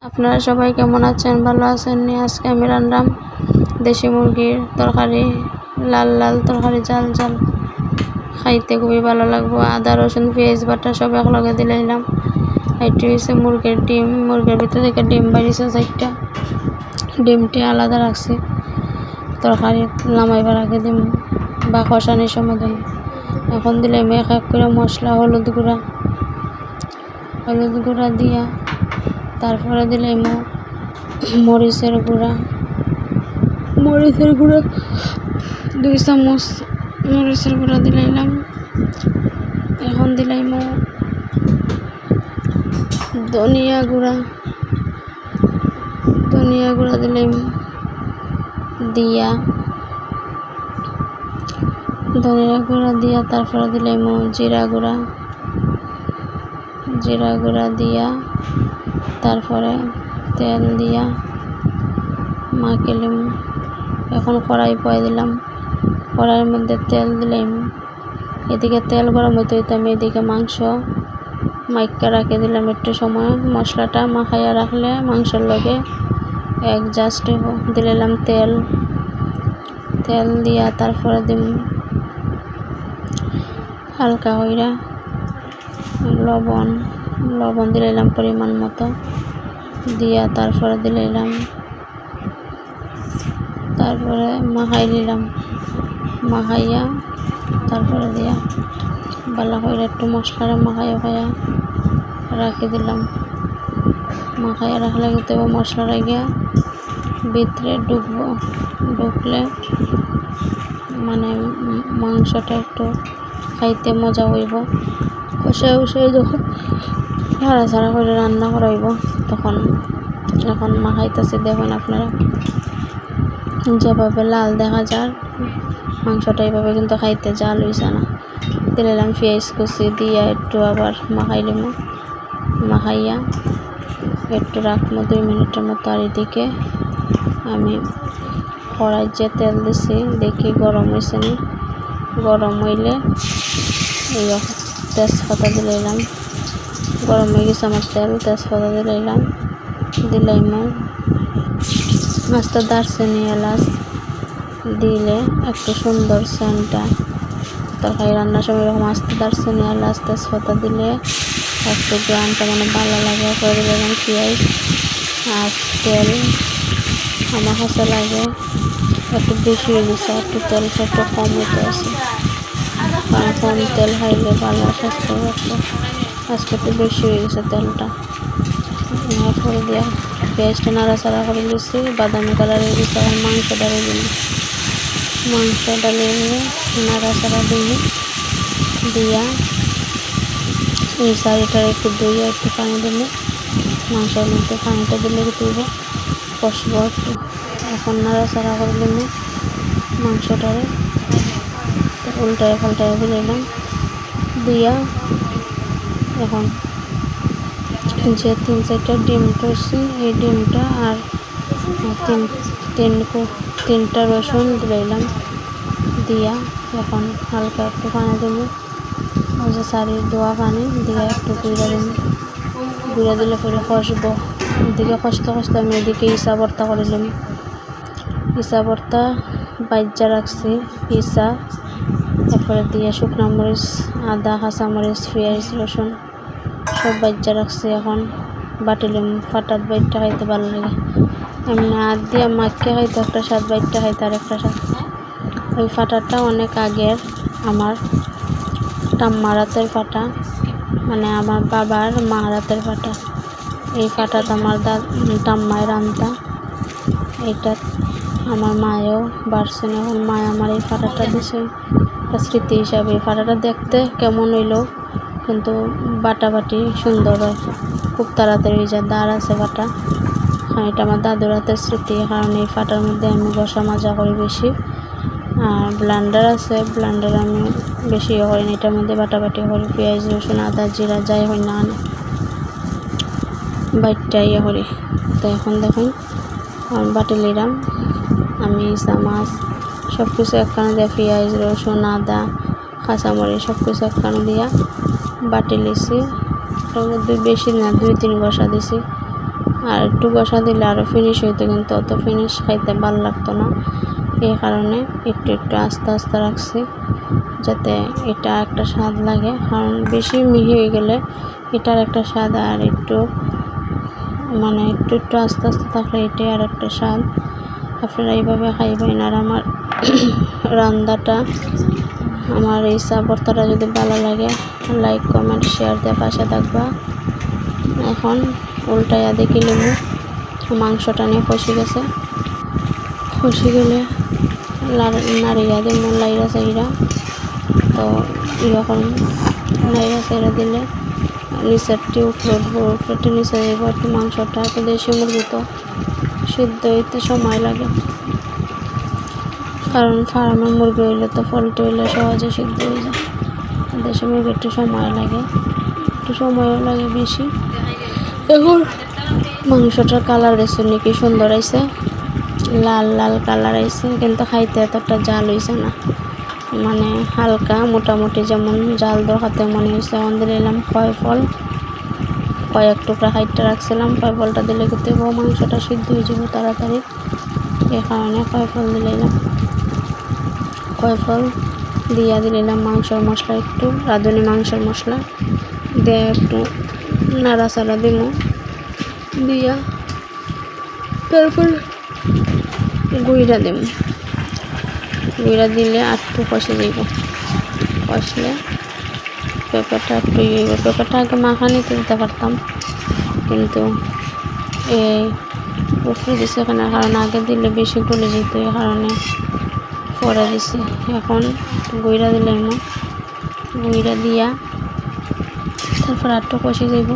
আপনারা সবাই কেমন আছেন? ভালো আছেন নি? আজকে আমি রান্নাম দেশি মুরগির তরকারি, লাল লাল তরকারি, জাল জাল, খাইতে খুবই ভালো লাগবো। আদা রসুন পেঁয়াজ বাটা সব একলগে দিলাম। এটি হচ্ছে মুরগির ডিম, মুরগির ভিতর থেকে ডিম বাড়িছে 4টা। ডিমটি আলাদা রাখছি, তরকারি নামাইবার আগে দিম বা কষানির সময় দিম। এখন দিলাম এক এক করে মশলা, হলুদ গুঁড়া দিয়া, তারপরে দিলাম মরিচের গুঁড়া 2 চামচ মরিচের গুঁড়া দিলাম। এখন দিলাম ধনিয়া গুঁড়া দিলাম ধনিয়া গুঁড়া দিয়া, তারপরে দিলাম জিরা গুঁড়া দিয়া, তারপরে তেল দিয়া মাখিলাম। এখন কড়াই পয়ে দিলাম, কড়াইয়ের মধ্যে তেল দিলাম। এদিকে তেল গরম হইতে আমি এদিকে মাংস মাইকা রাখে দিলাম। একটু সময় মশলাটা মাখাইয়া রাখলে মাংসের লগে জাস্ট দিলাম তেল দিয়া, তারপরে দিম হালকা হইরা লবণ দিলাম পরিমাণ মতো দিয়া, তারপরে মাখাইয়া তারপরে দিয়া ভালো করে একটু মশলাটা মাখাইয়া রাখি দিলাম। মাখাইয়া রাখলে কিন্তু মশলাটা গিয়া ভিতরে ঢুকলে মানে মাংসটা একটু খাইতে মজা হইব। কষায় যখন নাড়াচাড়া করে রান্না করাইব তখন, এখন মাখাইতেছি দেখুন আপনারা যেভাবে লাল দেখা যায় মাংসটা, এইভাবে কিন্তু খাইতে জাল হইছে না। দিলাম পেঁয়াজ কুচি দিয়া একটু আবার মাখাইয়া একটু রাখবো 2 মিনিটের মতো। আর এদিকে আমি কড়াই যে তেল দিছি দেখি গরম হয়েছে না, গরম হইলে এই তেজপাতা দিলাম। গরম হয়ে গেছে আমার তেল, তেজপাতা দিলাম আস্ত দারচিনি এলাচ দিলে একটু সুন্দর সেন্টটা তরকারি রান্নার সময় এরকম আস্ত দারচিনি এলাচ তেজপাতা দিলে একটু গ্রামটা মানে ভালো লাগে। করে দিলাম পেঁয়াজ আর তেল, আমার কাছে লাগে একটু বেশি হয়ে গেছে, একটু তেলটা একটু কম হতে আছে, কারণ কম তেল খাইলে ভালো স্বাস্থ্য রাখবে। আজকে একটু বেশি হয়ে গেছে তেলটা। করে দিয়া পেঁয়াজটা নাড়াচাড়া করে দিয়েছি, বাদামি কালার হয়ে গেছে। এখন মাংস ডালিয়ে নিয়ে নাড়াচাড়া দিয়া এই শাড়িটার একটু ধুইয়া একটু পানি দিলে মাংসের মধ্যে পানিটা দিলে দিব, কষবো একটু। এখন নাড়াচাড়া করে দিলে মাংসটারে উল্টায় পাল্টায় দিলাম দিয়া, এখন যে 3-4টা ডিম করছি এই ডিমটা আর 3টা রসুন দিলাম দিয়া, এখন হালকা একটু পানি দেবো, ওই যে শাড়ির ধোয়া পানি দিয়ে একটু গুঁড়া দিলে পরে কষবো। এদিকে কষতে আমি এদিকে ইসা ভর্তা করিলাম। ইসা ভর্তা বাইজা রাখছি, তারপরে দিয়ে শুকনো মরিচ, আদা, কাঁচামরিচ, পেঁয়াজ, রসুন সব বাইজা রাখছি। এখন বাটিলাম, ফাটাত বাইটটা খাইতে ভালো লাগে। এমনি হাত দিয়ে মাখিয়ে খাইতে একটা স্বাদ, বাইটটা খাইতে আর একটা স্বাদ। ওই ফাটাটা অনেক আগের, আমার ঠাম্মার হাতের ফাটা, মানে আমার বাবার মা হাতের ফাটা। এই ফাটাটা আমার ঠাম্মায় রান্তা, এইটা আমার মায়েও বাড়ছেন। এখন মায় আমার এই ফাটাটা দিছে স্মৃতি হিসাবে। এই ফাটাটা দেখতে কেমন হইলো কিন্তু বাটাবাটি সুন্দর হয়, খুব তাড়াতাড়ি হয়ে যায়। দাঁড় আছে ফাটা, এটা আমার দাদুর হাতের স্মৃতি, কারণ এই ফাটার মধ্যে আমি বসা মাজা করি বেশি। আর ব্লেন্ডার আছে, ব্লেন্ডার আমি বেশি করি না, এটার মধ্যে বাটাবাটি করি, পেঁয়াজ রসুন আদা জিরা যাই হয় না বাইটটা করি। তো এখন দেখুন বাটি লিলাম আমি, চামচ সব কিছু একখানে দিয়ে, পেঁয়াজ রসুন আদা কাঁচামরিচ সব কিছু একখানে দিয়া বাটি লিছি। বেশি না 2-3 ঘষা দিছি, আর একটু কষা দিলে আরও ফিনিশ হইতো, কিন্তু অত ফিনিশ খাইতে ভাল লাগতো না। এই কারণে একটু একটু আস্তে আস্তে রাখছি, যাতে এটা একটা স্বাদ লাগে। কারণ বেশি মিহি হয়ে গেলে এটার একটা স্বাদ, আর একটু মানে একটু একটু আস্তে আস্তে থাকলে এটাই আর একটা স্বাদ। আপনারা এইভাবে খাইবেন। আর আমার রান্নাটা, আমার এই চা ভর্তাটা যদি ভালো লাগে, লাইক কমেন্ট শেয়ার দিয়ে পাশে থাকবা। এখন উল্টাইয়া দেখি নেবো, মাংসটা নিয়ে কষি গেছে, কষি গেলে নাড়িয়া দিব লাইরা চাইরা। তো এরকম নাইরা চাইরা দিলে নিচেরটি উপরে উঠবো, উপরেটি নিচে যাইব। একটু মাংসটা একটু দেশি মুরগি তো সিদ্ধ হইতে সময় লাগে, কারণ ফার্মের মুরগি হইলে তো পোলট্রি হইলে সহজে সিদ্ধ হয়ে যায়। দেশি মুরগি একটু সময় লাগে, একটু সময়ও লাগে বেশি। এখন মাংসটার কালার দেখছেন কি সুন্দর আইছে, লাল লাল কালার আইছে, কিন্তু খাইতে এতটা জাল হইছে না, মানে হালকা মোটামুটি যেমন জাল দরকার তেমন হয়েছে। এখন দিলাম ফল, কয়েক টুকরা খাইতে রাখছিলাম, ফলটা দিলে কিন্তু মাংসটা সিদ্ধ হয়ে যাবে তাড়াতাড়ি। এই কারণে ফল দিলাম, ফল দিয়া দিলাম মাংসের মশলা, একটু রাঁধুনি মাংসের মশলা দিয়ে একটু নাড়াচাড়া দিব, দিয়া তারপর গুঁড়া দিব। গুঁড়া দিলে আর একটু কষে দিব, কষলে পেঁপেটা একটু পেঁপেটা আগে মাখা নিতে দিতে পারতাম, কিন্তু এই উপরে দিছে এখানে, কারণ আগে দিলে বেশি গলে যেত, এই কারণে পরে দিছি। এখন গুঁড়া দিলে গুঁড়া দিয়া তারপর আটটু কষে যাইব,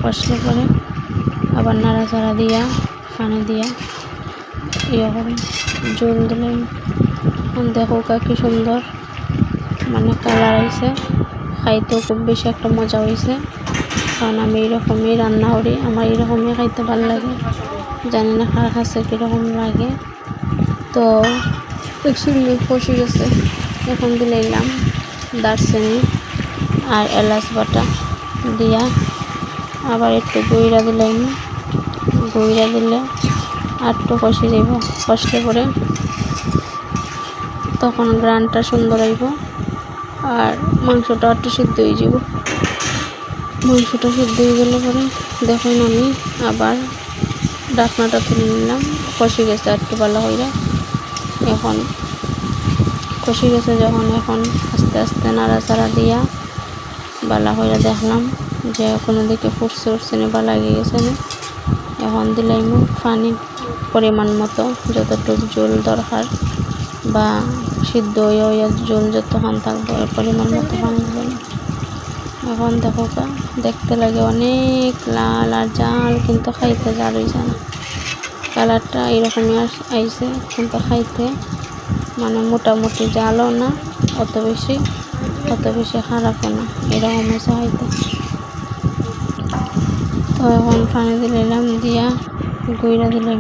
কষলে পরে আবার নাড়াচাড়া দিয়া পানি দিয়া এরকম জল দিলাম। দেখো কি সুন্দর মানে কালার হয়েছে, খাইতেও খুব বেশি একটা মজা হয়েছে। কারণ আমি এইরকমই রান্না করি, আমার এইরকমই খাইতে ভালো লাগে। জানি না কার কাছে কীরকম লাগে। তো একচুয়ালি কষে গেছে, এখন দিলাম দারচিনি আর এলাচ বাটা দিয়া আবার একটু গুঁড়া দিলাম। গুঁড়া দিলে আর একটু কষে যাব, কষলে পরে তখন গ্রানটা সুন্দর আইব, আর মাংসটা একটু সিদ্ধ হয়ে যাব। মাংসটা সিদ্ধ হয়ে গেলে পরে দেখুন আমি আবার ঢাকনাটা তুলে নিলাম, কষে গেছে একটু ভালো হইয়া। এখন কষে গেছে যখন, এখন আস্তে আস্তে নাড়াচাড়া দিয়া ভালো হইয়া দেখলাম যে কোনো দিকে ফুটছে উঠছে না বা লাগিয়ে গেছে না। এখন দিলাম পানি পরিমাণ মতো, যতটুকু জল দরকার বা সিদ্ধ হইয়া জল যতক্ষণ থাকবে ওই পরিমাণ মতো পানি দিলাম। এখন দেখো দেখতে লাগে অনেক লাল আর জাল, কিন্তু খাইতে জাল হয়েছে না। কালারটা এরকমই আইছে, কিন্তু খাইতে মানে মোটামুটি জালও না, অত বেশি খারাপও না, এরকম হয়েছে খাইতে। তো এখন পানি দিলাম, দিয়া গুঁড়া দিলাম,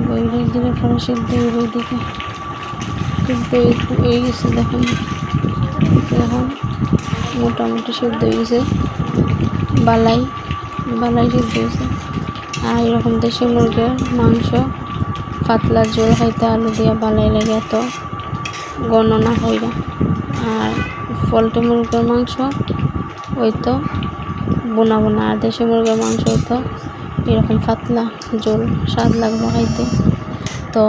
গুঁড়া দিলে পরে সিদ্ধ হইব। দিকে সিদ্ধ হয়ে গেছে দেখুন, এখন মোটামুটি সিদ্ধ হয়ে গেছে, বালাই সিদ্ধ হয়েছে। আর এরকম দেশি মুরগির মাংস পাতলা ঝোল খাইতে আলু দিয়া বালাই লাগে, এত গণনা হয় না। আর পোলট্রি মুরগির মাংস ওই তো বোনা, আর দেশি মুরগির মাংস হইতো এরকম পাতলা ঝোল, স্বাদ লাগবে খাইতে। তো